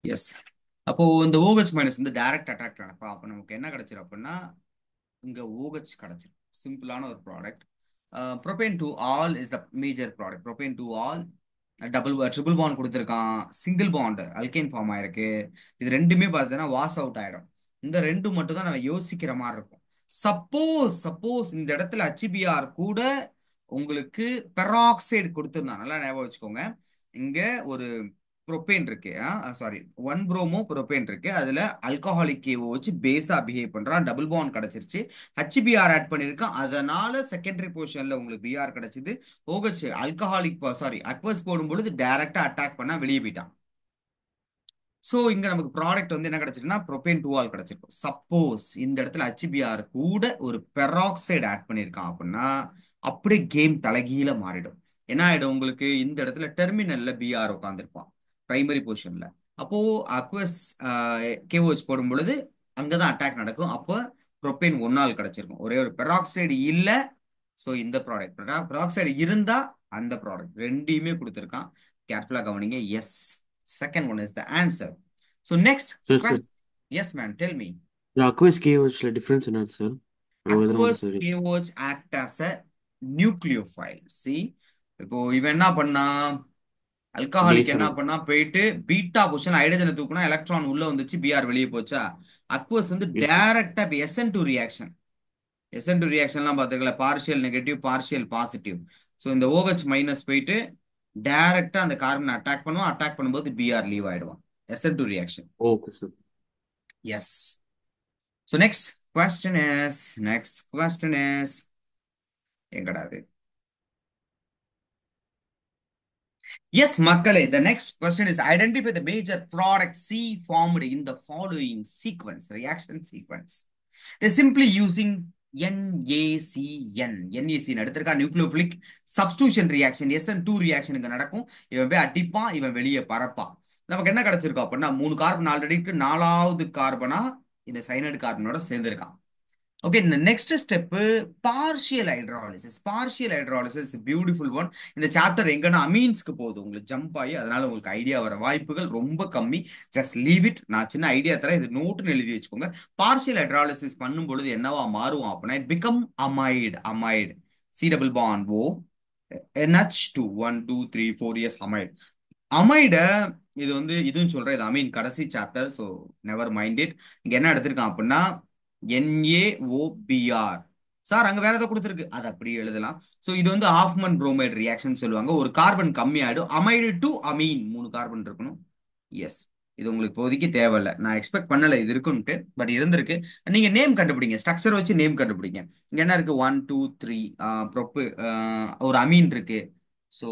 S. அப்போ இந்த OH minus வந்து டைரக்ட் அட்டாக் நடக்கும். அப்போ நமக்கு என்ன கிடைச்சிரும் அப்படின்னா இங்க OH கிடைச்சிரும். சிம்பிளான ஒரு product. Propane to all is the major product. Propane to all double triple bond கொடுத்துருக்கான். சிங்கிள் பாண்ட் அல்கேன் ஃபார்ம் ஆயிருக்கு. இது ரெண்டுமே பார்த்தீங்கன்னா வாஷ் அவுட் ஆயிடும். இந்த ரெண்டு மட்டும் தான் நம்ம யோசிக்கிற மாதிரி இருக்கும். சப்போஸ் சப்போஸ் இந்த இடத்துல HBr கூட உங்களுக்கு பெராக்சைடு கொடுத்துருந்தான். நல்லா ஞாபகம் வச்சுக்கோங்க. இங்க ஒரு ப்ரோபேன் இருக்கு, சாரி, ஒன் புரோமோ ப்ரோபேன் இருக்கு. அதுல அல்கஹாலிக் கேவோ வச்சு பேஸா பிஹேவ் பண்றான். டபுள் பாண்ட் கிடைச்சிருச்சு. HBr ஆட் பண்ணிருக்கான். அதனால செகண்டரி பொசிஷன்ல உங்களுக்கு Br கிடைச்சது. OH ஆல்கஹாலிக் சாரி அக்வஸ் போடும் பொழுது டைரக்டா அட்டாக் பண்ணா வெளியே போயிட்டான். ஸோ இங்க நமக்கு ப்ராடக்ட் வந்து என்ன கிடைச்சிருக்குன்னா ப்ரோபேன் டூ ஆல் கிடைச்சிருக்கும். சப்போஸ் இந்த இடத்துல HBr கூட ஒரு பெராக்சைடு ஆட் பண்ணியிருக்கான் அப்படின்னா அப்படியே கேம் தலைகீழ மாறிடும். என்ன ஆயிடும், உங்களுக்கு இந்த இடத்துல டெர்மினல்ல Br உட்காந்துருப்பான் பிரைமரி பொசிஷன்ல. அப்போ அக்வஸ் கேஓஹெச் போடும் பொழுது அங்கதான் அட்டாக் நடக்கும். அப்போ ப்ரோபேன் ஒன்னால் கிடைச்சிருக்கும். ஒரே ஒரு பெராக்சைடு இல்ல. ஸோ இந்த ப்ராடக்ட் பெராக்சைடு இருந்தா அந்த ப்ராடக்ட் ரெண்டையுமே கொடுத்துருக்கான். கேர்ஃபுல்லா கவனிங்க. Yes, second one is the answer. So next sir question. Yes, ma'am. Tell me. இந்த அக்வஸ் கேஹெச்ல டிஃப்ரென்ஸ் என்னது சார்? எதனா Aqueous மட்டும் sir. KOH act as a nucleophile. See, இப்போ இவன் என்ன பண்ணா, அல்கஹாலிக் பேஸா? என்ன பண்ணா, போயிட்டு பீட்டா பொசிஷன் ஹைட்ரஜனை தூக்குனா எலக்ட்ரான் உள்ள வந்துச்சு, பிஆர் வெளியே போச்சா. அக்வஸ் வந்து எஸ் சார். டைரக்டா SN2 ரியாக்ஷன். SN2 ரியாக்ஷன்லாம் பார்த்துக்கல, partial negative partial positive. So இந்த OH மைனஸ் போயிட்டு டைரக்டா அந்த கார்பன் அட்டாக் பண்ணுவோம். அட்டாக் பண்ணும்போது பிஆர் லீவ் ஆயிடுவான். SN2 reaction. Okay sir. Yes. So next question is எங்கடா அது? Yes, மக்களே, the next question is identify the major product C formed in the following sequence, reaction sequence. They're simply using NaCN. NaCN எடுத்திருக்கா nucleophilic substitution reaction. SN2 reaction இங்க நடக்கும். இவன் போய் அடிப்பான், இவன் வெளியே பறப்பான். நமக்கு என்ன கிடைச்சிருக்கோம் அப்படின்னா 3 கார்பன் ஆல்ரெடி இருக்கு. 4வது கார்பனா இந்த சைனைடு கார்பனோட சேர்ந்திருக்கான். ஓகே, இந்த next step partial hydrolysis. Partial hydrolysis beautiful one. இந்த சாப்டர் எங்கன்னா அமீன்ஸ்க்கு போகுது உங்களுக்கு ஜம்ப் ஆகி, அதனால உங்களுக்கு ஐடியா வர வாய்ப்புகள் ரொம்ப கம்மி. Just leave it. நான் சின்ன ஐடியா தரேன், இது நோட்டுன்னு எழுதி வச்சுக்கோங்க. பார்ஷியல் ஹைட்ராலிசிஸ் பண்ணும் பொழுது என்னவா மாறும் அப்படின்னா it become amide. Amide C double bond O NH2 1 2 3 4 years amide. அமைட இது வந்து இதுவும் சொல்றேன், இது அமீன் கடைசி chapter. So never mind it. இங்க என்ன எடுத்திருக்கான் அப்படின்னா NaOBr. சார் அங்க வேற ஏதோ கொடுத்துருக்கு, அது அப்படியே எழுதலாம். ஸோ இது வந்து ஆஃப்மன் புரோமைடு ரியாக்ஷன் சொல்லுவாங்க. ஒரு கார்பன் கம்மி ஆயிடும். அமைடு டு அமீன் 3 கார்பன் இருக்கணும். எஸ். இது உங்களுக்கு இப்போதைக்கு தேவையில்ல. நான் எக்ஸ்பெக்ட் பண்ணல இது இருக்குன்ட்டு, பட் இருந்திருக்கு. நீங்க நேம் கண்டுபிடிங்க, ஸ்ட்ரக்சர் வச்சு நேம் கண்டுபிடிங்க. இங்க என்ன இருக்கு, 1 2 3 ப்ரொப்பு, ஒரு அமீன் இருக்கு. So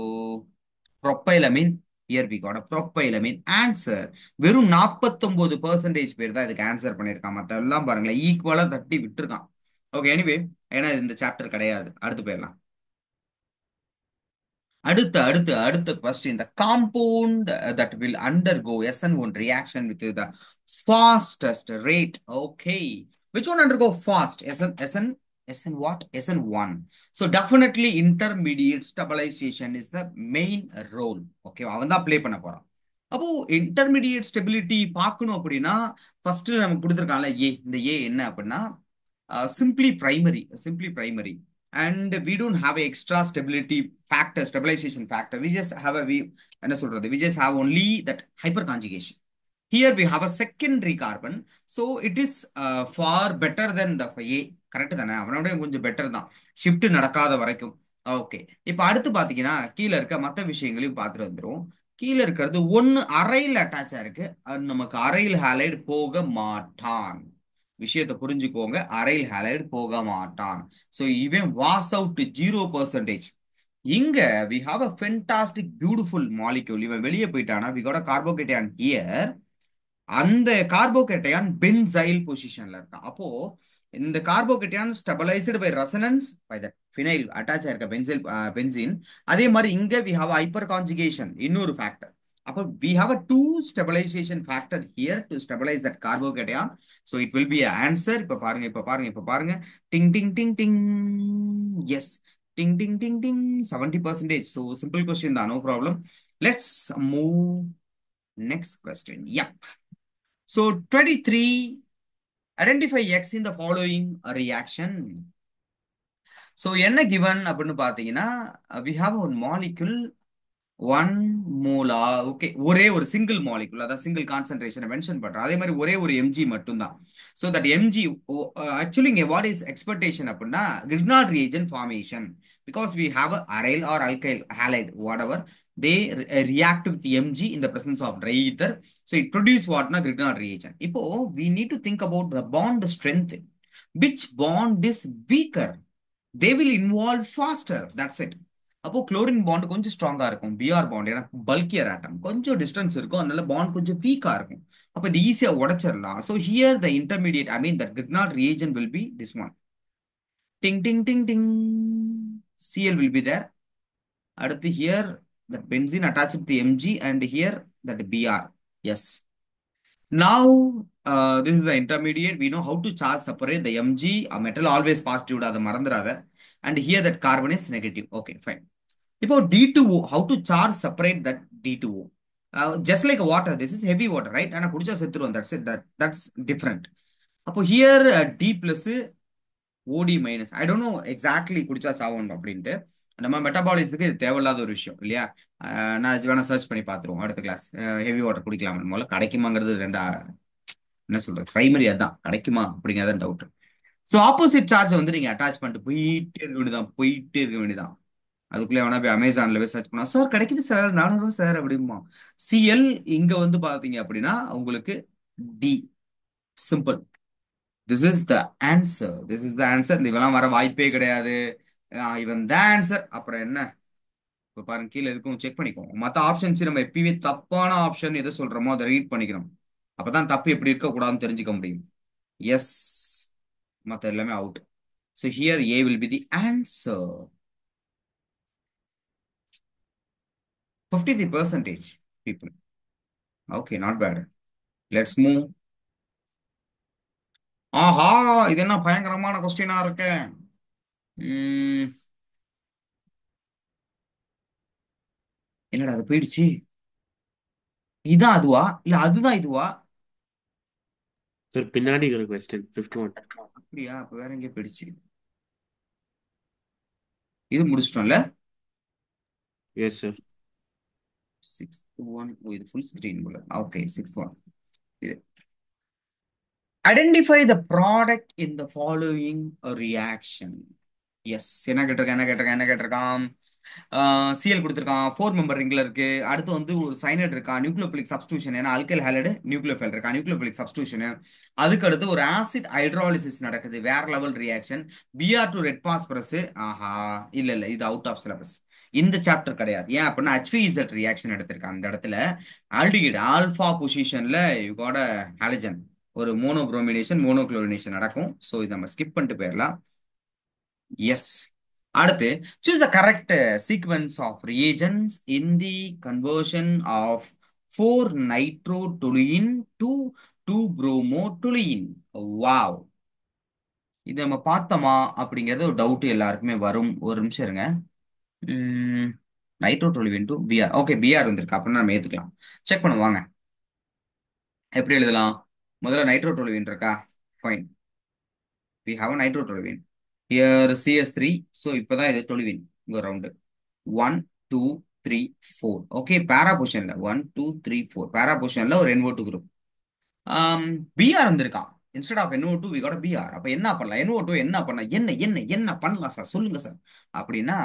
propylamine. Here we got propylamine answer. வெறும் 49% பேர் தான் இதுக்கு ஆன்சர் பண்ணியிருக்கான். மற்ற எல்லாம் பாருங்களேன் ஈக்குவலா தட்டி விட்டுருக்கான். ஓகே, எனிவே, ஏன்னா இது இந்த சாப்டர் கிடையாது. அடுத்து போயிடலாம். அடுத்த அடுத்த அடுத்த question. The compound that will undergo SN1 reaction with the fastest rate. Okay. Which one undergo fast? SN what? SN1. So definitely intermediate stabilization is the main role. Okay. அவன் தான் ப்ளே பண்ண போறான். அப்போ இன்டர்மீடியட் ஸ்டெபிலிட்டி பார்க்கணும் அப்படின்னா first நமக்கு கொடுத்துருக்காங்கல்ல இந்த ஏ என்ன அப்படின்னா simply primary, and we don't have a extra stability factor, stabilization factor. We just have a என்ன சொல்றது, we just have only that hyperconjugation. Here we have a secondary carbon, so it is far better than the A. Correct தானே? அவனோட கொஞ்சம் better தான் shift நடக்காத வரைக்கும். Okay, இப்போ அடுத்து பாத்தீங்கன்னா கீழே இருக்க மற்ற விஷயங்களையும் பார்த்துட்டு வந்துடும். கீழே இருக்கிறது ஒன்னு அரையில் அட்டாச் ஆயிருக்கு. அது நமக்கு அரையில் ஹாலைடு போக மாட்டான். விஷயத்தை புரிஞ்சுக்கோங்க, அரைல் ஹாலைடு போக மாட்டான். ஸோ இவன் வாஸ் அவுட் 0%. இங்க we have a fantastic beautiful molecule. இவன் வெளியே போயிட்டானா we got a carbocation here. அந்த கார்போகேட்டையான் பென்சைல் பொசிஷன்ல இருக்கான். அப்போ இந்த carbocation stabilised by resonance by the phenyl attach ஆயிருக்க பென்சைல் பென்சின். அதே மாதிரி இங்க வி ஹாவ் ஹைப்பர் கான்ஜுகேஷன், இன்னொரு ஃபேக்டர். அப்போ we have a two stabilization factor here to stabilize that carbocation. So it will be a answer. இப்ப பாருங்க டிங் ding ding டிங். S, டிங் ding ding டிங் 70%. So simple question தான், no problem. Let's move. Next question. Yep. So 23, identify X in the following reaction. So என்ன given அப்படின்னு பார்த்தீங்கன்னா we have a molecule one molar. Okay, ஒரே ஒரு single molecule, அதாவது single கான்சென்ட்ரேஷனை mention பண்றோம். அதே மாதிரி ஒரே ஒரு எம்ஜி மட்டும்தான். ஸோ தட் எம்ஜி ஆக்சுவலி இங்கே வாட் இஸ் எக்ஸ்பெக்டேஷன் அப்படின்னா Grignard reagent formation, because we have a aryl or alkyl halide whatever they react with MG in the presence of dry ether. So it produce வாட்னா Grignard reagent. இப்போ we need to think about the bond strength. Which bond is weaker? They will involve faster, that's it. அப்போ chlorine bond கொஞ்சம் ஸ்ட்ராங்கா இருக்கும், PR bond ஏன்னா பல்கியர் ஆட்டம், கொஞ்சம் distance இருக்கும், அதனால பாண்ட் கொஞ்சம் வீக்கா இருக்கும். அப்போ இது ஈஸியா உடைச்சிடலாம். So here the intermediate, I mean that Grignard reagent will be this one. Ding ding ding ding, CL will be there. அடுத்து here that benzene attach with MG and here that BR. Yes. Now, this is the intermediate. We know how to charge separate the Mg. A metal always positive, அதை மறந்துடாத. And here that carbon is negative. Okay, fine. இப்போ D2O, how to charge separate that D2O? Just like water, this is heavy water, right? ஆனா குடிச்சா செத்துருவோம். That's it. That's different. அப்போ here D plus OD minus. I don't know exactly குடிச்சா சாவோம் அப்படின்ட்டு. நம்ம மெட்டபாலிசத்துக்கு இது தேவையில்லாத ஒரு விஷயம் இல்லையா? நான் வேணா சர்ச் பண்ணி பார்த்துருவோம் அடுத்த கிளாஸ். ஹெவி வாட்டர் குடிக்கலாம் முதல்ல, கிடைக்குமாங்கிறது ரெண்டா என்ன சொல்றது, பிரைமரி அதான், கிடைக்குமா அப்படிங்கிறத டவுட். ஸோ ஆப்போசிட் சார்ஜ் வந்து நீங்க அட்டாச் பண்ணிட்டு போயிட்டே இருக்க வேண்டியதான், போயிட்டே இருக்க வேண்டியதான். அதுக்குள்ளே வேணா போய் அமேசான்ல போய் சர்ச் பண்ணா, சார் கிடைக்குது சார் 400 சார் அப்படிமா. சிஎல் இங்க வந்து பாத்தீங்க அப்படின்னா உங்களுக்கு D, simple. This is the answer, this is the answer. இதெல்லாம் வர வாய்ப்பே கிடையாது. இவன் த ஆன்சர். அப்புறம் என்ன? இப்போ பாருங்க, கீழே எதுக்கும் செக் பண்ணிக்கோங்க. மற்ற ஆப்ஷன்ஸ் நம்ம எப்பயுமே தப்பான ஆப்ஷன் எதை சொல்றோமோ அதை ரீட் பண்ணிக்கணும். அப்பதான் தப்பு எப்படி இருக்கக்கூடாதுன்னு தெரிஞ்சுக்க முடியும். எஸ், மற்ற எல்லாமே out. So here A will be the answer. 53% people. Okay, not bad. Let's move. ஆஹா, இது என்ன பயங்கரமான கொஸ்டினா இருக்கு. உம், என்னடா அது போயிடுச்சு? இதான் அதுவா இல்ல அதுதான் இதுவா? சார் பின்னாடி ஒரு கொஸ்டின் 51. அப்படியா? அப்ப வேற எங்கேயோ போயிடுச்சு. இது முடிச்சிட்டோம்ல. Yes sir. Sixth one. இது ஃபுல் ஸ்கிரீன் போல. Okay, sixth one. இது identify the product in the following reaction. Yes. என்ன கேட்டிருக்கான்? சிஎல் கொடுத்துருக்கான், 4 மெம்பர் ரிங்ல இருக்கு. அடுத்து வந்து ஒரு சைனைட் இருக்கா, நியூக்ளியோபிலிக் சப்ஸ்டியூஷன், ஏன்னா அல்கைல் ஹாலைடு நியூக்ளியோஃபைல் இருக்கா, நியூக்ளியோபிலிக் சப்ஸ்டியூஷன். அதுக்கு அடுத்து ஒரு ஆசிட் ஹைட்ராலிசிஸ் நடக்குது, வேற level reaction. BR to red phosphorus. ஆஹா, இல்ல இல்ல, இது அவுட் ஆஃப் சிலபஸ், இந்த சாப்டர் கிடையாது. ஏன் அப்படின்னா HVZ ரியாக்ஷன் எடுத்திருக்காங்க அந்த இடத்துல. ஆல்டிஹைட் ஆல்பா பொசிஷன்ல யூ காட் அ ஹாலஜன், ஒரு மோனோப்ரோமினேஷன் மோனோக்ளோரினேஷன் நடக்கும். ஸோ இதை நம்ம ஸ்கிப் பண்ணிட்டு போயிடலாம். எஸ். அடுத்து choose the correct sequence of reagents in the conversion of 4-nitrotoluene to 2-bromotoluene. Wow, இது நம்ம பார்த்தோமா அப்படிங்கிறது ஒரு டவுட் எல்லாருக்குமே வரும். ஒரு நிமிஷம் இருங்க. நைட்ரோடொலுவீன் டு பிஆர். ஓகே, பிஆர் வந்திருக்கு அப்படின்னா நம்ம ஏத்துக்கலாம். செக் பண்ணுவாங்க. எப்படி எழுதலாம்? முதல்ல நைட்ரோடொலுவீன் இருக்கா, fine. we have a nitrotoluene. Here CS3. So இப்பதான் இது toluene. இங்க ரவுண்டு 1 2 3 4. ஓகே, பேரா பொசிஷன்ல 1 2 3 4 பேரா பொசிஷன்ல ஒரு NO2 குரூப். பிஆர் வந்திருக்கான். Instead of NO2 we got a BR. அப்ப என்ன பண்ணலாம்? NO2 என்ன பண்ண, என்ன என்ன என்ன பண்ணலாம் சார், சொல்லுங்க சார் அப்படின்னா,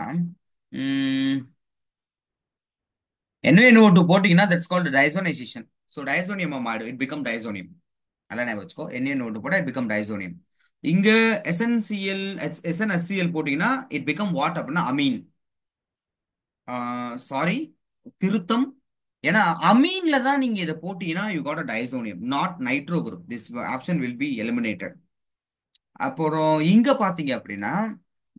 NaNO2 போட்டீங்கன்னா that's called diazonization. So diazonium மாடு, it become diazonium. நல்லா ஞாபகம் வச்சுக்கோ. NaNO2 போட்டா it become diazonium. இங்க SnCl SnHCl போட்டீங்கன்னா it become what அப்படின்னா amine. சாரி, திருத்தம். ஏன்னா அமீன்ல தான் நீங்க இதை போட்டீங்கன்னா you got a diazonium, not nitro group. This option will be eliminated. அப்புறம் இங்க பாத்தீங்க அப்படின்னா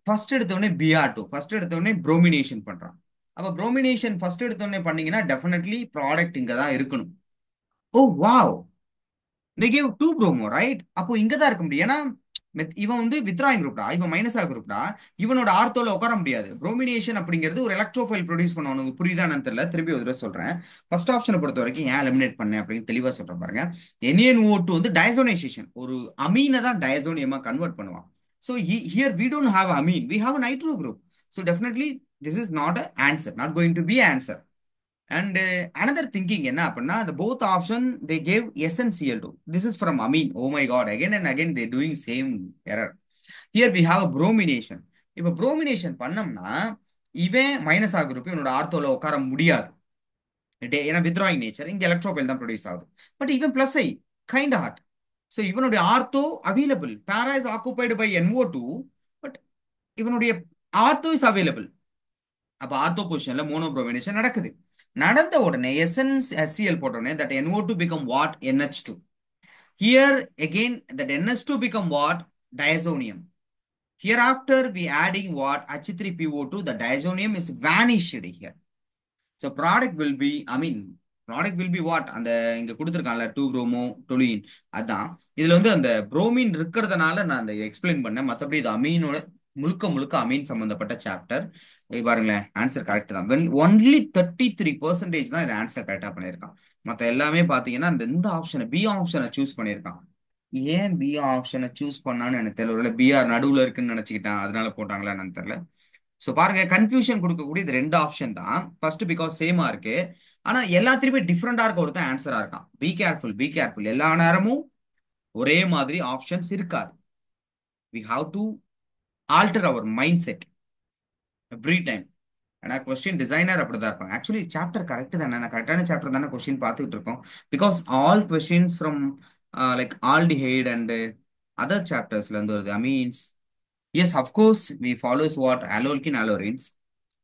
ஃபர்ஸ்ட் எடுத்தோடனே Br2, ஃபர்ஸ்ட் எடுத்தோடனே ப்ரோமினேஷன் பண்றான். அப்ப ப்ரோமினேஷன் ஃபர்ஸ்ட் எடுத்தோடனே பண்ணீங்கன்னா டெஃபினெட்லி ப்ராடக்ட் இங்க தான் இருக்கணும். ஓ wow, they gave 2 bromo, right? அப்போ இங்க தான் இருக்க முடியும். ஏன்னா இவன் வந்து வித்ராயிங் குரூப்டா, இவன் மைனஸா குரூப்டா. இவனோட ஆர்த்தோல உட்கார முடியாது. புரோமினேஷன் அப்படிங்கிறது ஒரு எலக்ட்ரோஃபைல் ப்ரொடியூஸ் பண்ண, உனக்கு புரியுதான்னு தெரியல, திருப்பி ஒரு தடவை சொல்றேன். ஃபர்ஸ்ட் ஆப்ஷனை பொறுத்த வரைக்கும் ஏன் எலிமினேட் பண்ணேன் அப்படின்னு தெளிவா சொல்றேன் பாருங்க. NaNO2 வந்து டயசோனைசேஷன், ஒரு அமீனை தான் டயசோனியமா கன்வெர்ட் பண்ணுவான். So here we don't have amine, we have nitro group. So definitely this is not a answer, not going to be answer. And another thinking என்ன அப்படின்னா, the both option they gave SnCl2. This is from amine. Oh my god, again and again they doing same error. Here we have a bromination. இப்போ bromination பண்ணோம்னா இவன் minus ஆ group இவனோட ஆர்த்தோல உட்கார முடியாது. ஏன்னா withdrawing nature, இங்க எலக்ட்ரோஃபைல் தான் produce ஆகுது. பட் இவன் plus I, kind hard. So இவனுடைய ortho available, para is occupied by NO2, but இவனுடைய ஆர்த்தோ இஸ் அவைலபிள். அப்ப ஆர்த்தோ பொசிஷன்ல மோனோப்ரோமினேஷன் நடக்குது. நடந்த உடனே SnHCl போட்ட உடனே that NO2 become what? NH2. Here again that NH2 become what? Diazonium. Hereafter we adding what? H3PO2, the diazonium is vanished here. So product will be, I mean, product will be what? அந்த இங்க கொடுத்துருக்காங்கல்ல 2 chromo டொலின், அதான் இதுல வந்து அந்த bromine இருக்கிறதுனால நான் அந்த explain பண்ணேன். மற்றபடி இது அமீனோட முழுக்க முழுக்க அமீன் சம்பந்தப்பட்ட சாப்டர். பாருங்களேன், ஆன்சர் கரெக்ட் தான். ஒன்லி 33% தான் இது ஆன்சர் கரெக்டா பண்ணியிருக்கான். மற்ற எல்லாமே பாத்தீங்கன்னா இந்த ஆப்ஷனை, பி ஆப்ஷனை சூஸ் பண்ணியிருக்கான். ஏன் பி ஆப்ஷனை சூஸ் பண்ணான்னு எனக்கு தெரியல. ஒருவேளை பிஆர் நடுவுல இருக்குன்னு நினைச்சுக்கிட்டான், அதனால போட்டாங்களா என்னன்னு தெரியல. ஸோ பாருங்க, கன்ஃபியூஷன் கொடுக்கக்கூடிய இது ரெண்டு ஆப்ஷன் தான். ஃபர்ஸ்ட் பிகாஸ் சேமா இருக்கு, ஆனா எல்லாத்திலுமே டிஃப்ரெண்டா இருக்க ஒருத்தன் ஆன்சரா இருக்கான். Be careful, be careful. எல்லா நேரமும் ஒரே மாதிரி ஆப்ஷன்ஸ் இருக்காது. We have to alter our mind set every time. ஏன்னா கொஸ்டின் டிசைனர் அப்படிதான் இருப்பாங்க. ஆக்சுவலி சாப்டர் கரெக்ட் தானே, நான் கரெக்டான சாப்டர் தானே கொஸ்டின் பார்த்துட்டு இருக்கோம். Because all questions from like aldehyde and other சாப்டர்ஸ்ல இருந்து வருது. Amines yes, of course we follows what? Haloalkane haloarenes.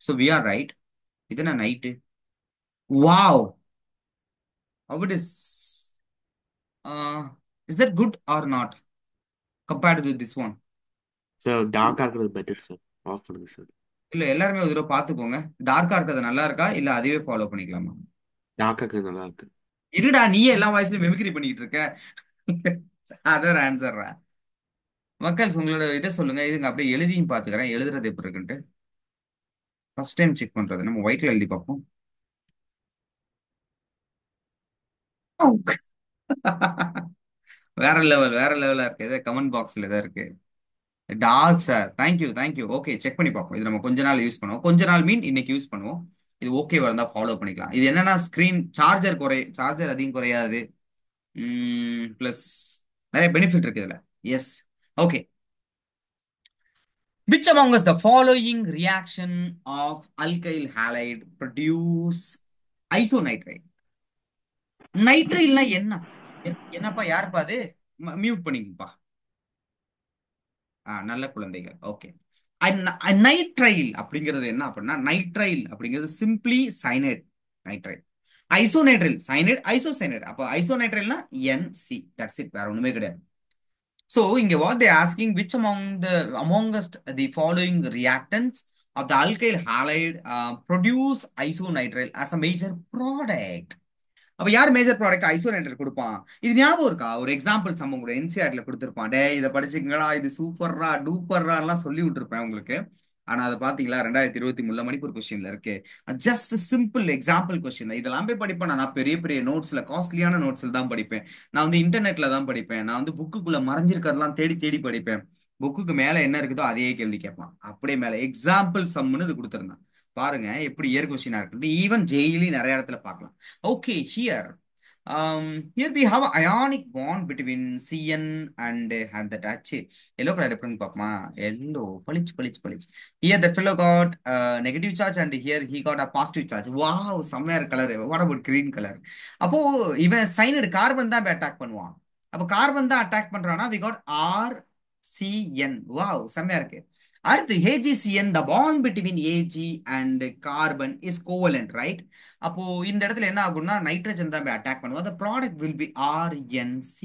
So we are right. இது நான் night. Wow, how it is, is that good or not compared with this one? Sir டார்க்கா இருக்கிறது better sir. Off பண்ணுங்க sir. இல்ல எல்லாருமே ஒரு தடவை பார்த்துக்கோங்க. டார்க்கா இருக்கிறது நல்லா இருக்கா இல்ல அதையே ஃபாலோ பண்ணிக்கலாமா? டார்க்கா இருக்கிறது நல்லா இருக்கு. இருடா, நீயே எல்லா வாய்ஸ்லயும் மெமிக்ரி பண்ணிட்டு இருக்க. Other answer. மக்கள் உங்களோட இதை சொல்லுங்க. இதுங்க அப்படியே எழுதியும் பாத்துக்கிறேன், எழுதுறது எப்படி இருக்குன்ட்டு. ஃபர்ஸ்ட் டைம் செக் பண்றது, நம்ம ஒயிட்ல எழுதி பார்ப்போம். வேற லெவல், வேற லெவலா இருக்கு. ஏதோ கமெண்ட் பாக்ஸ்ல ஏதோ இருக்கு. டாக் sir, thank you thank you. Okay, check பண்ணி பார்ப்போம். இது நம்ம கொஞ்ச நாள் யூஸ் பண்ணுவோம். கொஞ்ச நாள் மீன் இன்னைக்கு யூஸ் பண்ணுவோம். இது ஓகே இருந்தா ஃபாலோ பண்ணிக்கலாம். இது என்னன்னா ஸ்கிரீன் சார்ஜர் அதிகம் குறையாது. பிளஸ் நிறைய பெனிஃபிட் இருக்கு இதுல. Yes, okay. Which among us the following reaction of alkyl halide produce isonitrite? நைட்ரைல்னா என்ன? என்னப்பா, யாருப்பா அது? மியூட் பண்ணிங்கப்பா. நல்ல குழந்தைகள். ஓகே. நைட்ரைல் அப்படிங்கிறது என்ன அப்படின்னா, நைட்ரைல் அப்படிங்கிறது simply cyanide. Nitrile, isonitrile, cyanide, isocyanide. அப்போ ஐசோநைட்ரைல்னா NC, தட்ஸ் இட், வேற ஒண்ணுமே கிடையாது. So இங்க what they asking, which amongst the following reactants of the alkyl halide produce isonitrile as a major product? அப்ப யார் மேஜர் ப்ராடக்ட் ஐசோலேட்டர் கொடுப்பான்? இது ஞாபகம் இருக்கா? ஒரு எக்ஸாம்பிள் சம்பவம் கூட NCERTல கொடுத்துருப்பான். டே இதை படிச்சுக்கங்களா, இது சூப்பர்ரா டூப்பர்ரா எல்லாம் சொல்லி விட்டுருப்பேன் உங்களுக்கு. ஆனா அதை பாத்தீங்களா, 2023 மணிப்பூர் கொஸ்டின்ல இருக்கு. Just simple example question. இதெல்லாம் போய் படிப்பேன் நான் பெரிய பெரிய நோட்ஸ்ல, காஸ்ட்லியான நோட்ஸ்ல தான் படிப்பேன். நான் இன்டர்நெட்ல தான் படிப்பேன். நான் புக்குக்குள்ள மறைஞ்சிருக்கிறதெல்லாம் தேடி தேடி படிப்பேன். புக்குக்கு மேல என்ன இருக்குதோ அதே கேள்வி கேட்பான். அப்படியே மேல எக்ஸாம்பிள் சம்னு இது கொடுத்துருந்தான். பாருங்க எப்படி இயர் கொஸ்டினா இருக்கு. ஈவன் ஜெயிலி நிறைய இடத்துல பார்க்கலாம். Okay, here we have an ionic bond between Cn and that H. Yellow color represent papma. Yellow, palich palich palich. Here the fellow got negative charge and here he got a positive charge. Wow, somewhere color. What about green color? அப்போ இவன் signed carbon தான் attack பண்ணுவான். அப்போ carbon தான் attack பண்றானா, we got RCN. Wow, செம்மையா இருக்கு. அடுத்து AgCN, the bond between Ag and carbon is covalent, right? அப்போ இந்த இடத்துல என்ன ஆகும்னா, நைட்ரஜன் தான் அட்டாக் பண்ணுவோம். the product will be RNC,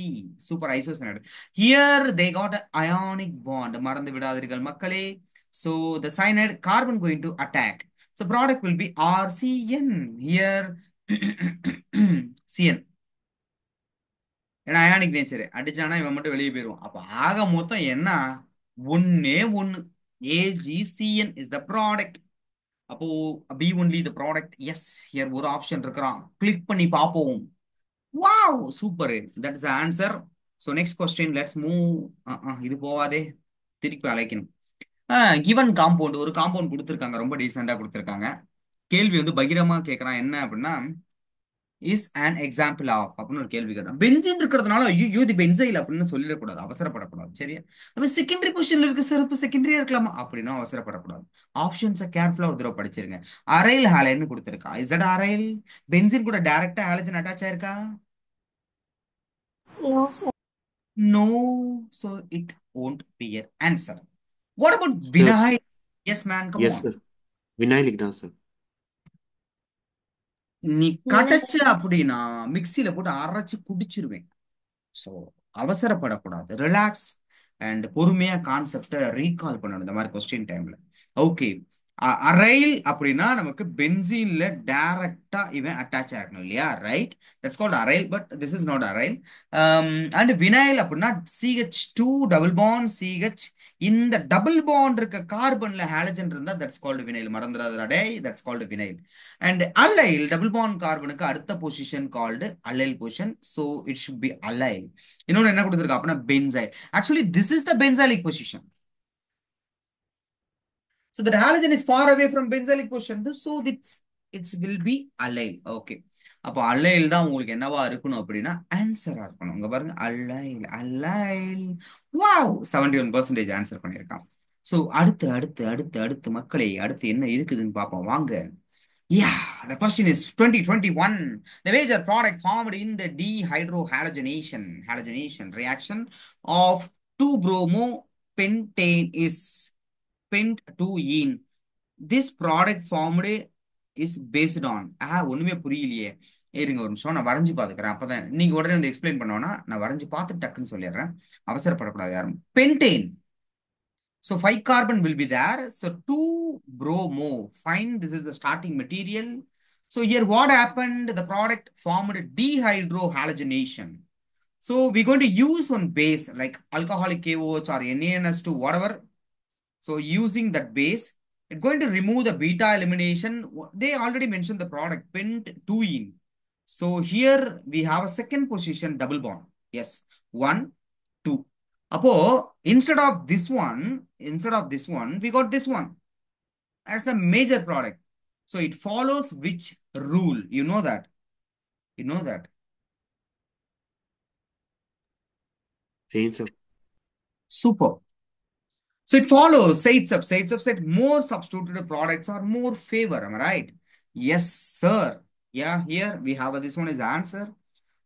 super isocyanide. Here they got an ionic bond, மறந்து விடாதீர்கள் மக்களே. So the cyanide carbon going to attack, so product will be RCN. Here CN. ஏன்னா அயானிக் நேச்சர் அடிச்சானா இவன் மட்டும் வெளியே போயிடுவான். அப்ப ஆக மொத்தம் என்ன, ஒன்னே ஒன்னு, ஏஜிசிஎன் இஸ் த ப்ராடக்ட். அப்போ B only the product. Yes, here ஒரு ஆப்ஷன் இருக்கிறான், கிளிக் பண்ணி பார்ப்போம். Wow, super, that is answer. So next question let's move. இது போவாதே, திருப்பி அழைக்கணும். கிவன் காம்பவுண்ட், ஒரு காம்பவுண்ட் கொடுத்துருக்காங்க, ரொம்ப டீசெண்டா கொடுத்துருக்காங்க. கேள்வி வந்து பகிரமா கேட்கறான், என்ன அப்படின்னா இஸ் an எக்ஸாம்பிள் ஆஃப் அப்படின்னு ஒரு கேள்வி கேட்டான். பென்சின் இருக்கிறதுனால ஐயோ இது பென்சைல் அப்படின்னு சொல்லிடக்கூடாது, அவசரப்படக்கூடாது. சரியா? அப்ப செகண்டரி பொசிஷன்ல இருக்கு சார், இப்ப செகண்டரியா இருக்கலாமா அப்படின்னா அவசரப்படக்கூடாது. ஆப்ஷன்ஸை கேர்ஃபுல்லா ஒரு தடவை படிச்சிருங்க. அரைல் ஹாலைன்னு கொடுத்துருக்கா, இஸ் தட் அரைல்? பென்சின் கூட டைரக்டா ஹாலஜன் அட்டாச் ஆயிருக்கா? No, sir. No. So it won't be your answer. What about sir. vinyl? Yes man, come yes on. Sir. Vinylic தான் சார். நீ இல்ல கடைச்ச சார். அப்படின்னா மிக்சியில போட்டு அரைச்சு குடிச்சிருவேன். ஸோ அவசரப்படக்கூடாது, ரிலாக்ஸ் அண்ட் பொறுமையா கான்செப்டை ரீகால் பண்ணணும் இந்த மாதிரி கொஸ்டின் டைம்ல. ஓகே, அரைல் அப்படின்னா நமக்கு பென்சீன்ல டைரக்டா இவன் அட்டாச் ஆகணும் இல்லையா? Right, that's called aryl, but this is not aryl. And vinyl அப்படின்னா CH2 டபுள் பாண்ட் CH, இந்த டபுள் பாண்ட் இருக்க கார்பன்ல ஹாலஜன் இருந்தா தட்ஸ் கால்டு வினைல், மறந்துடாதடா டேய், that's called vinyl. And allyl, double bond கார்பனுக்கு அடுத்த position called allyl position, so it should be allyl. இன்னொன்னு என்ன கொடுத்துருக்கா அப்படின்னா benzyl. Actually this is the benzylic position. So that halogen is far away from benzylic position, so it will be allyl. Okay, அப்போ allyl தான் உங்களுக்கு என்னவா இருக்கணும் அப்படின்னா ஆன்சரா இருக்கணும். இங்க பாருங்க, allyl, allyl. Wow, 71% ஆன்சர் பண்ணியிருக்கான். ஸோ அடுத்து அடுத்து அடுத்து அடுத்து மக்களே, அடுத்து என்ன இருக்குதுன்னு பார்ப்போம் வாங்க. Yeah, the question is 2021. The major product formed in the halogenation reaction of 2-bromo pentane is pent2ene. This product formed is based on, ஒண்ணுமே புரியலையே. இருங்க ஒரு நிமிஷம், நான் வரைஞ்சு பார்த்துக்கிறேன், அப்பதான் நீங்க உடனே வந்து எக்ஸ்பிளைன் பண்ணோம்னா நான் வரைஞ்சு பார்த்து டக்குன்னு சொல்லிடுறேன். அவசரப்படக்கூடாது யாரும். Pentane, so 5 carbon will be there, so 2 bromo, fine, this is the starting material. So here what happened, the product formed dehydrohalogenation. So we're going to use one base like alcoholic KOH or NaNH2, whatever. So using that base, it's going to remove the beta elimination. They already mentioned the product pent2ene. So here we have a second position double bond. Yes, 1, 2. Apo instead of this one, we got this one as a major product. So it follows which rule? You know that. You know that. Chain sir. Super. So it follows, Said said more substituted products are more favor. Am I right? Yes, sir. Yeah, here we have this one is the answer.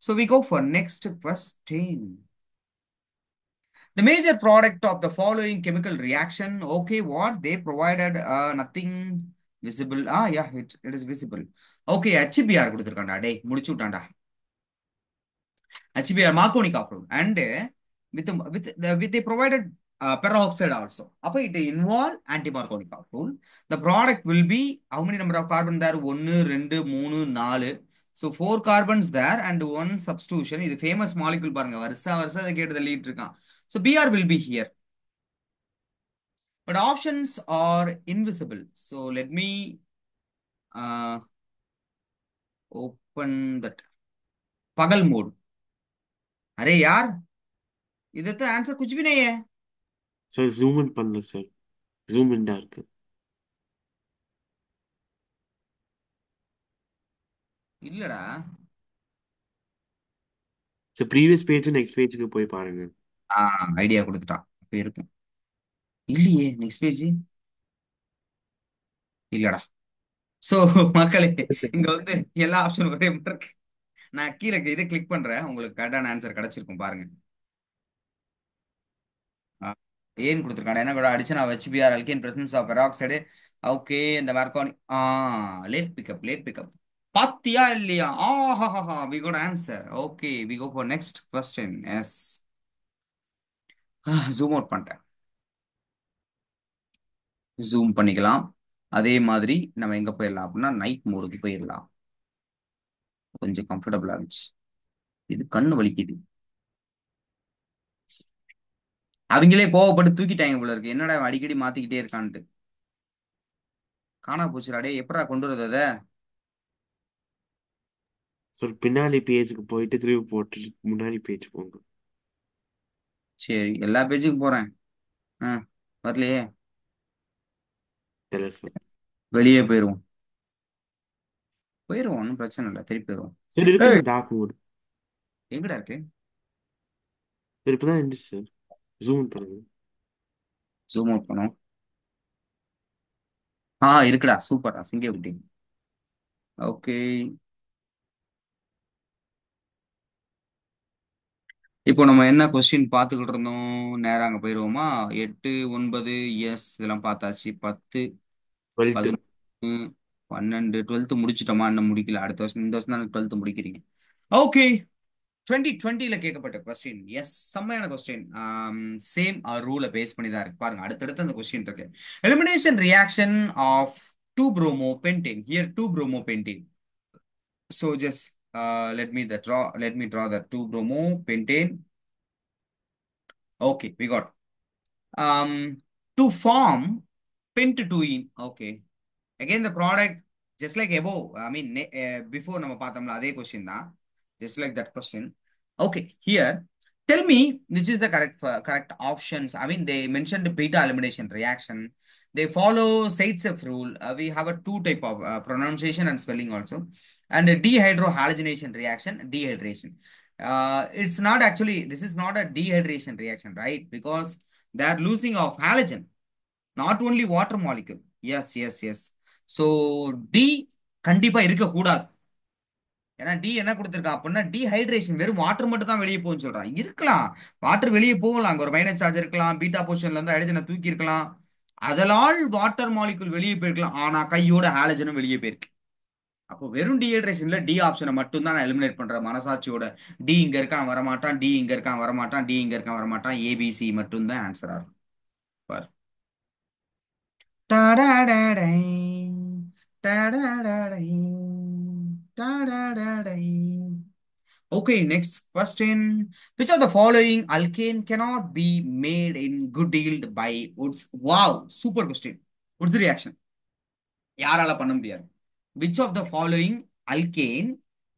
So we go for next question. The major product of the following chemical reaction. Okay, what they provided? Nothing visible. Yeah, it is visible. Okay, HBr கொடுத்திருக்கான்டா டேய், முடிச்சு விட்டான்டா. HBr Marconi compound, and with they provided peroxide also. Appo it involve anti-Marconi compound. The product will be how many number of carbon there? 1, 2, 3, 4. So 4 carbons there and 1 substitution. This famous molecule பாருங்க, வருஷா அதை கேட்டு தள்ளிட்டு இருக்கான். So Br will be here. But options are invisible. So let me open that pagal mode. अरे यार, इधर तो आंसर कुछ भी नहीं है. சார் ஜூம் இன் பண்ணல சார். ஜூம் இன்டா இருக்கு. இல்லடா. சார் ப்ரீவியஸ் பேஜ் நெக்ஸ்ட் பேஜுக்கு போய் பாருங்க. ஐடியா கொடுத்துட்டான், இப்ப இருக்கு. இல்லையே நெக்ஸ்ட் பேஜ், இல்லடா. சோ மக்களே, இங்க வந்து எல்லா ஆப்ஷனும் ஒரே மாதிரி இருக்கு. நான் கீழே இதை கிளிக் பண்றேன், உங்களுக்கு கரெக்டான ஆன்சர் கிடைச்சிருக்கும் பாருங்க. ஏன் கொடுத்துருக்காங்க, என்ன கூட அடிச்சு நான் HBr alkane presence of peroxide. Okay, இந்த மார்க்கானி லேட் பிக்கப் பாத்தியா இல்லையா? We got answer. Okay, we go for next question. Yes, zoom out பண்ணிட்டேன், ஜூம் பண்ணிக்கலாம். அதே மாதிரி நம்ம எங்க போயிடலாம் அப்படின்னா நைட் மோடுக்கு போயிடலாம். கொஞ்சம் கம்ஃபர்டபுளா இருந்துச்சு, இது கண்ணு வலிக்குது. அவங்களே கோவப்பட்டு தூக்கிட்டாங்க போல இருக்கு, என்னடா இவன் அடிக்கடி மாத்திக்கிட்டே இருக்கான்ட்டு. காணா போச்சுடா டே, எப்படா கொண்டு வரது அத? சார் பின்னாடி பேஜுக்கு போயிட்டு திருப்பி போட்டு முன்னாடி பேஜ் போங்க. சரி, எல்லா பேஜுக்கும் போறேன். ஆ, வரலையே. தெரியல சார். வெளியே போயிருவோம். போயிருவோம், ஒன்றும் பிரச்சனை இல்லை, திருப்பி போயிருவோம். சரி இருக்கு ஏய், சார் டார்க் மோட். எங்கடா இருக்கு? சரி இப்பதான் இருந்துச்சு சார். ஜூம் பண்ணுங்க. ஜூம் அவுட் பண்ணோம். இருக்குடா, சூப்பர்டா சிங்க குட்டி. ஓகே. இப்போ நம்ம என்ன கொஸ்டின் பார்த்துக்கிட்டு இருந்தோம்? நேரம் அங்கே போயிடுவோமா? 8, 9, எஸ் இதெல்லாம் பார்த்தாச்சு. 10, 12. 11, 12, 12th முடிச்சிட்டோமா? இன்னும் முடிக்கல. அடுத்த வருஷம், இந்த வருஷம் தான் 12th முடிக்கிறீங்க. ஓகே. 2020ல கேட்கப்பட்ட கொஸ்டின், எஸ் செம்மையான கொஸ்டின். சேம் ரூலை பேஸ் பண்ணி தான் இருக்கு பாருங்க. அடுத்தடுத்து அந்த கொஸ்டின் இருக்கு. Elimination reaction of two bromo pentane. Here two bromo pentane. So just let me draw the 2 bromo pentane. Okay, we got to form pent-2-ene. Okay. Again, the product, just like above, I mean, before நம்ம பார்த்தோம்ல அதே question தான். Just like that question. Okay, here, tell me which is the correct options. I mean, they mentioned beta elimination reaction. They follow Zaitsev rule. We have a two type of pronunciation and spelling also. And a dehydrohalogenation reaction, dehydration. It's not actually, this is not a dehydration reaction, right? Because they are losing of halogen, not only water molecule. Yes, yes, yes. So D கண்டிப்பா இருக்கக்கூடாது. ஏன்னா D என்ன கொடுத்துருக்கா அப்படின்னா dehydration, வெறும் water மட்டும் தான் வெளியே போகும்னு சொல்றான். இருக்கலாம், வாட்டர் வெளியே போகலாம், அங்க ஒரு மைனஸ் சார்ஜ் இருக்கலாம், பீட்டா பொசிஷன்ல இருந்து ஹைட்ரஜனை தூக்கி இருக்கலாம், அதனால் வாட்டர் மாலிகுல் வெளியே போயிருக்கலாம், ஆனா கையோட ஹாலஜனும் வெளியே போயிருக்கு. அப்போ வெறும் டீஹைட்ரேஷன்ல டி ஆப்ஷனை மட்டும் தான் நான் எலிமினேட் பண்றேன் மனசாட்சியோட. டி இங்க இருக்கான் வரமாட்டான், டி இங்க இருக்கான் வரமாட்டான், டி இங்க இருக்கான் வரமாட்டான், ஏபிசி மட்டும் தான் ஆன்சரா இருக்கும். பார். டடடடை, டடடடை, டடடடை. Okay, next question. Which of the following alkane cannot be made in good yield by Woods? Wow, super question. Woods reaction. யாரால பண்ண முடியாது? Which of the following alkane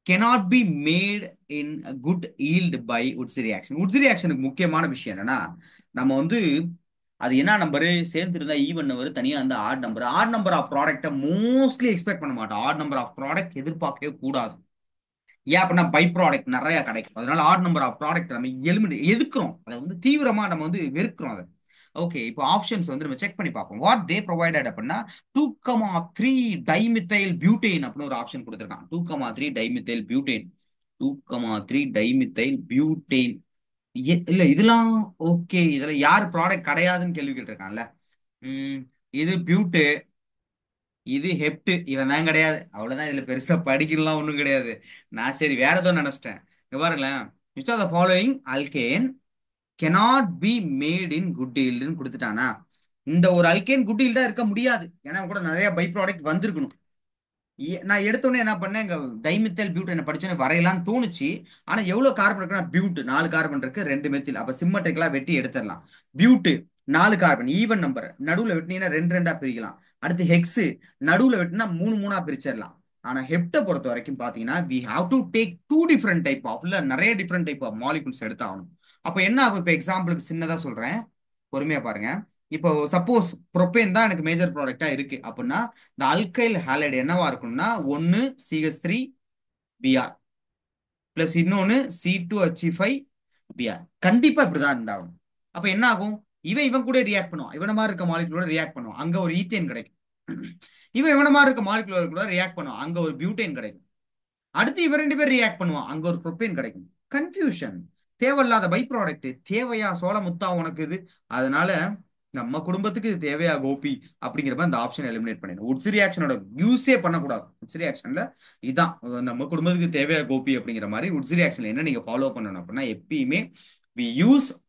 cannot be made in a good yield by Woods reaction? Woods reactionக்கு முக்கியமான விஷயம் என்னன்னா, நம்ம வந்து அது என்ன நம்பரு சேர்ந்து இருந்தா ஈவன் நம்பர், தனியா அந்த odd number. Odd number of ப்ராடக்ட்டை மோஸ்ட்லி எக்ஸ்பெக்ட் பண்ண மாட்டோம். ஆட் நம்பர் ஆஃப் ப்ராடக்ட் எதிர்பார்க்கவே கூடாது. ஏன் அப்படின்னா பை ப்ராடக்ட் நிறைய கிடைக்கும், அதனால ஆட் நம்பர் ஆஃப் ப்ராடக்ட் நம்ம எதுக்குறோம், அதை வந்து தீவிரமா நம்ம வந்து வெறுக்கிறோம் அதை. ஓகே, இப்போ ஆப்ஷன்ஸ் வந்து நம்ம செக் பண்ணி பார்ப்போம். வாட் தே ப்ரொவைடட் அப்படின்னா 2,3 டைமித்தைல் பியூட்டேன் அப்படின்னு ஒரு ஆப்ஷன் கொடுத்துருக்கான். 2,3 டைமித்தைல் பியூட்டேன். 2,3 டைமித்தைல் பியூட்டேன். இல்ல இதெல்லாம் ஓகே, இதுல யார் ப்ராடக்ட் கிடையாதுன்னு கேள்வி கேட்டிருக்கான்ல. இது பியூட்டு, இது ஹெப்ட், இவன் தான் கிடையாது. அவ்வளவுதான், இதுல பெருசா படிக்கலாம் ஒண்ணும் கிடையாது. நான் சரி வேற ஏதோ நினைச்சிட்டேன். இங்க பாருங்களேன், which of the following alkane cannot be made in good yield ன்னு கொடுத்துட்டானா, இந்த ஒரு அல்கேன் குட் yield இருக்க முடியாது. ஏன்னா அவன் கூட நிறைய பை ப்ராடக்ட் வந்திருக்கணும். நான் எடுத்தோடனே என்ன பண்ணேன், இங்க டைமித்தல் பியூட் என்ன படிச்சோன்னே வரையலாம்னு தோணுச்சு. ஆனா எவ்வளவு கார்பன் இருக்குன்னா, பியூட் 4 கார்பன் இருக்கு, 2 மெத்தில், அப்ப சிம்மட்ரிக்கலா வெட்டி எடுத்துடலாம். பியூட் 4 கார்பன் ஈவன் நம்பர், நடுவுல வெட்டினீங்கன்னா 2 2 பிரிக்கலாம். அடுத்து ஹெக்ஸ், நடுவுல வெட்டினா 3 3 பிரிச்சிடலாம். ஆனா ஹெப்டை பொறுத்த வரைக்கும் பாத்தீங்கன்னா we have to take two different type of, இல்ல நிறைய டிஃப்ரெண்ட் டைப் ஆஃப் மாலிகுல்ஸ் எடுத்தாகணும். அப்ப என்ன ஆகும், இப்ப எக்ஸாம்பிளுக்கு சின்னதா சொல்றேன், பொறுமையா பாருங்க. இப்போ சப்போஸ் ப்ரொபேன் தான் எனக்கு மேஜர் ப்ராடக்டா இருக்கு அப்படின்னா, இந்த அல்கைல் ஹாலைடு என்னவா இருக்கும்னா, ஒன்னு CH3Br பிளஸ் இன்னொன்னு C2H5Br. கண்டிப்பா இப்படிதான் இருந்தாகும். அப்ப என்ன ஆகும், இவன் கூட ரியாக்ட் பண்ணுவான், இவன மாதிரி இருக்க மாலிகுலோட ரியாக்ட் பண்ணுவான், அங்க ஒரு ஈத்தேன் கிடைக்கும். இவன மாதிரி இருக்க மாலிகுலோட கூட ரியாக்ட் பண்ணுவான், அங்க ஒரு பியூட்டேன் கிடைக்கும். அடுத்து இவ 2 பேர் ரியாக்ட் பண்ணுவான், அங்க ஒரு ப்ரோபேன் கிடைக்கும். கன்ஃபியூஷன், தேவையில்லாத பை ப்ராடக்ட். தேவையா சோள முத்தா உனக்கு இது? அதனால நம்ம குடும்பத்துக்கு இது தேவையா கோபி அப்படிங்கிறப்ப அந்த ஆப்ஷன் எலிமினேட் பண்ணிடணும். உட்ஸ் ரியாக்ஷனோட யூஸே பண்ணக்கூடாது. உட்ஸ் ரியாக்ஷன்ல இதான் நம்ம குடும்பத்துக்கு தேவையா கோபி அப்படிங்கிற மாதிரி. உட்ஸ் ரியாக்ஷன்ல என்ன நீங்க ஃபாலோ பண்ணணும் அப்படின்னா, எப்பயுமே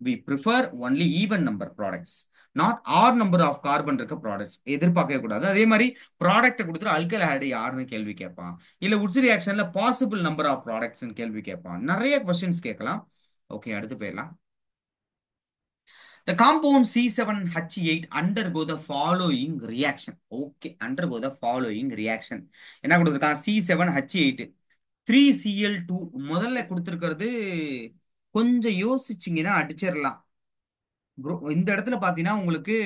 we prefer only even number products, not odd number of carbon இருக்க ப்ராடக்ட்ஸ் எதிர்பார்க்கவே கூடாது. அதே மாதிரி ப்ராடக்ட் கொடுத்துட்டு அல்கைல் ஹைடு யாருன்னு கேள்வி கேட்பான், இல்ல உட்ஸ் ரியாக்ஷன்ல பாசிபிள் நம்பர் ஆஃப் ப்ராடக்ட்ஸ் கேள்வி கேட்பான், நிறைய கொஸ்டின்ஸ் கேட்கலாம். ஓகே, அடுத்து போயிடலாம். The compound C7H8 undergo the following reaction. Okay, undergo the following reaction. என்ன கொடுத்துருக்கான்? C7H8 3Cl2. முதல்ல கொடுத்துருக்கிறது கொஞ்சம் யோசிச்சிங்கன்னா அடிச்சிடலாம் ப்ரோ. இந்த இடத்துல பார்த்தீங்கன்னா உங்களுக்கு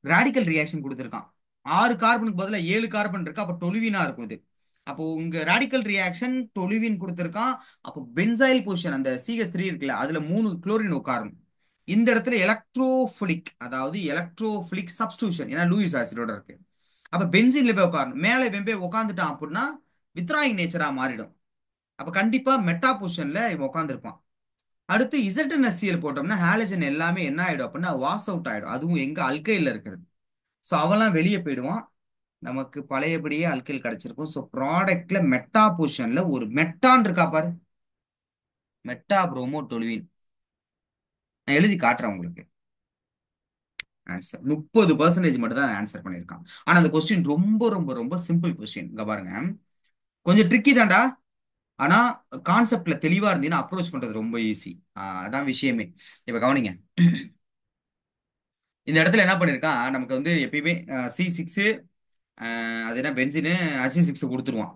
ரேடிக்கல் ரியாக்ஷன் கொடுத்துருக்கான். 6 கார்பனுக்கு பதிலாக 7 கார்பன் இருக்கு. அப்போ டொலுவினா இருக்கும் இது. அப்போ உங்க ரேடிக்கல் ரியாக்ஷன் டொலுவின் கொடுத்துருக்கான். அப்போ பென்சாயில் பொசிஷன் அந்த CH3 இருக்குல்ல, அதுல 3 குளோரின் உட்காரும். இந்த இடத்துல எலக்ட்ரோஃபிலிக், அதாவது எலக்ட்ரோஃபிலிக் சப்ஸ்டியூஷன், ஏன்னா லூயிஸ் ஆசிடோட இருக்கு. அப்ப பென்சின்ல போய் உட்காரணும். மேலே இவன் போய் உட்காந்துட்டான் அப்படின்னா வித்ராயிங் நேச்சரா மாறிடும். அப்ப கண்டிப்பா மெட்டா பொசிஷன்ல இவன் உட்காந்துருப்பான். அடுத்து ZnSCl போட்டோம்னா ஹாலஜன் எல்லாமே என்ன ஆயிடும் அப்படின்னா வாஷ் அவுட் ஆயிடும். அதுவும் எங்க அல்கைல இருக்கிறது. ஸோ அவெல்லாம் வெளியே போயிடுவான். நமக்கு பழையபடியே அல்கைல் கிடைச்சிருக்கும். ஸோ ப்ராடக்ட்ல மெட்டா பொசிஷன்ல ஒரு மெட்டான் இருக்கா பாரு, மெட்டா புரோமோ டொலுவின். நான் எழுதி காட்டுறேன் உங்களுக்கு. ஆன்சர் 30% மட்டும் தான் ஆன்சர் பண்ணியிருக்கான். ஆனா அந்த கொஸ்டின் ரொம்ப ரொம்ப ரொம்ப சிம்பிள் கொஸ்டின். இங்க பாருங்க, கொஞ்சம் ட்ரிக்கி தான்டா. ஆனா கான்செப்ட்ல தெளிவா இருந்தீங்கன்னா அப்ரோச் பண்றது ரொம்ப ஈஸி. அதான் விஷயமே. இப்ப கவனிங்க, இந்த இடத்துல என்ன பண்ணிருக்கான், நமக்கு வந்து எப்பயுமே C6 அது என்ன பென்சின் H6 கொடுத்துருவான்.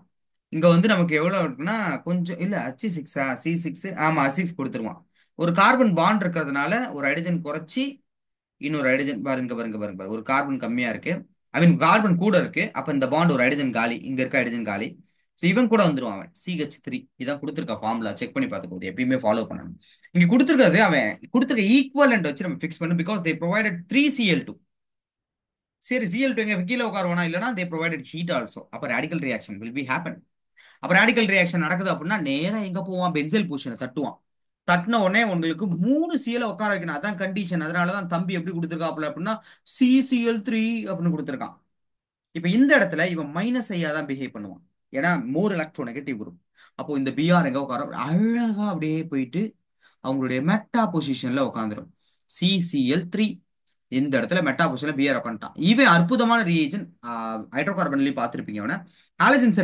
இங்க வந்து நமக்கு எவ்வளவு இருக்குன்னா கொஞ்சம் இல்ல H6 C6 ஆமா H6 கொடுத்துருவான். ஒரு கார்பன் பாண்ட் இருக்கிறதுனால ஒரு ஹைட்ரஜன் குறைச்சி இன்னொரு ஹைட்ரஜன் பாருங்க பாருங்க பாருங்க பாருங்க, ஒரு கார்பன் கம்மியா இருக்கு. ஐ மீன் கார்பன் கூட இருக்கு. அப்ப இந்த பாண்ட் ஒரு ஹைட்ரஜன் காலி, இங்க இருக்க ஹைட்ரஜன் காலி. ஸோ இவன் கூட வந்துருவான். அவன் CH3 இதான் கொடுத்துருக்க ஃபார்முலா. செக் பண்ணி பார்த்துக்கோ, எப்பயுமே ஃபாலோ பண்ணணும். இங்க கொடுத்துருக்கிறது அவன் கொடுத்துருக்க ஈக்குவலண்ட் வச்சு நம்ம ஃபிக்ஸ் பண்ணணும். Because they provided 3Cl2. சரி, Cl2 எங்க கீழே உட்காருவானா? இல்லைனா தே ப்ரொவைடட் ஹீட் ஆல்சோ. அப்ப radical reaction will be happen. அப்ப ரேடிக்கல் ரியாக்ஷன் நடக்குது அப்படின்னா நேரா எங்க போவான்? பென்சைல் பொசிஷனை தட்டுவான். தட்டின உடனே உங்களுக்கு 3Cl உட்கார வைக்கணும். அதான் கண்டிஷன். அதனாலதான் தம்பி எப்படி கொடுத்துருக்காப்புல அப்படின்னா CCl3 அப்படின்னு கொடுத்துருக்கான். இப்ப இந்த இடத்துல இவன் மைனஸ் ஐயா தான் பிஹேவ் பண்ணுவான். ஏன்னா மோர் எலக்ட்ரோ நெகட்டிவ் குரூப். அப்போ இந்த Br எங்க உட்கார அழகா அப்படியே போயிட்டு அவங்களுடைய மெட்டா பொசிஷன்ல உட்காந்துரும். CCl3 இந்த இடத்துல மெட்டா பொசிஷன்ல Br உட்காந்துட்டான். இவன் அற்புதமான ரியேஜன். ஹைட்ரோ கார்பன்லயும் பார்த்திருப்பீங்க அவனை. ஹாலஜன்